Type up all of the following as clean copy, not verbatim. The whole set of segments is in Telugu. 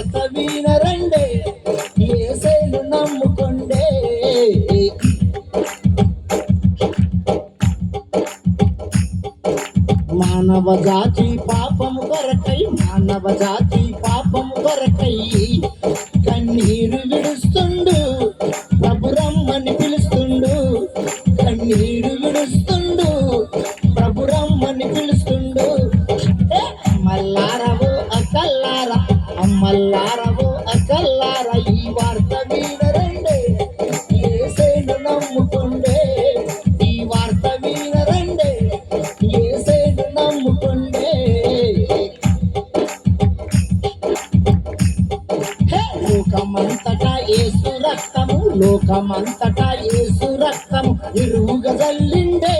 వార్త వినరండే యేసును నమ్ముకొండే. మానవ జాతి పాపము కొరకై, మానవ జాతి పాపము కొరకై కన్నీరు విడుస్తుండు, ప్రభు రమ్మని పిలుస్తుండు. కన్నీరు విడుస్తుండు, ప్రభు రమ్మని పిలుస్తుండు. అమ్మల్లారవో అక్కల్లారా, అమ్మల్లారవో అక్కల్లారా, ఈ వార్త వినరండే యేసును నమ్ముకొండే. ఈ వార్త వినరండే యేసును నమ్ముకొండే. లోకమంతటా యేసు రక్తము, లోకమంతటా యేసు రక్తము ఇరువుగా జల్లిండే,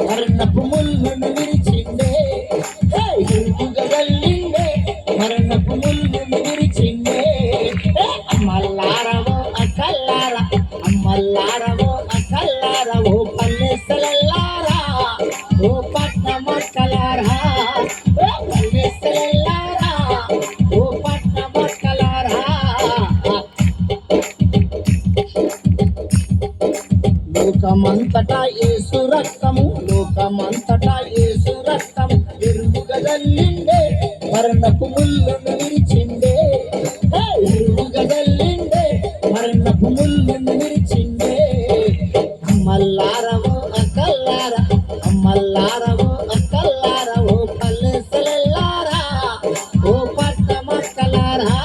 మరణపు ముళ్ళును విరిచిండే. ఇరువుగా జల్లిండే, మరణపు ముళ్ళును విరిచిండే. అమ్మల్లారవో అక్కల్లారా, అమ్మల్లారవో అక్కల్లారా, ఓ పల్లెసెల్లారా, ఓ పట్నమక్కలారా, ఓ పల్లెసెల్లారా, ఓ పట్నమక్కలారా. లోకమంతటా యేసు రక్తము, లోకమంతటా యేసు రక్తము ఇరువుగా జల్లిండే, మరణపు ముళ్ళును విరిచిండే. ఇరువుగా జల్లిండే, మరణపు ముళ్ళును విరిచిండే. అమ్మల్లారవో అక్కల్లారా, అమ్మల్లారవో అక్కల్లారా, ఓ పల్లెసెల్లారా, ఓ పట్నమక్కలారా,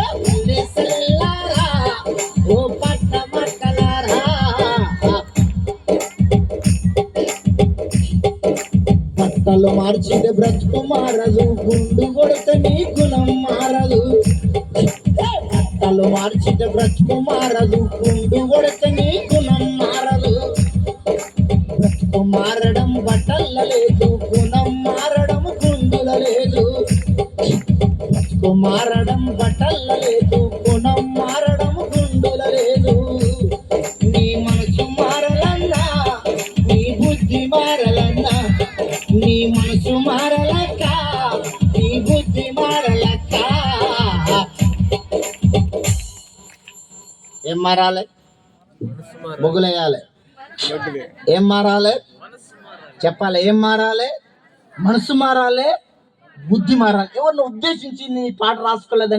ఓ పల్లెసెల్లారా, ఓ పట్నమక్కలారా. బట్టలు మార్చితే బ్రతుకు మారదు, గుండు కొడితే నీ గుణం మారదు. బట్టలు మార్చితే బ్రతుకు మారదు, గుండు కొడితే నీ గుణం మారదు. బ్రతుకు మారడం బట్టల లేదు, గుణం మారడం గుండుల లేదు. బ్రతుకు మారడం బట్టల లేదు, గుణం మారడం గుండుల లేదు. నీ మనసు మారలన్నా, నీ బుద్ధి మారలన్నా, నీ మనసు మారలక్క, నీ బుద్ధి మారలక్క. ఏం మారాలి? బొగ్గులేయాలి. ఏం మారాలి? చెప్పాలి. ఏం మారాలి? మనసు మారాలి, బుద్ధి మారాలి. ఎవరిని ఉద్దేశించి నీ పాట రాసుకోలేదండి.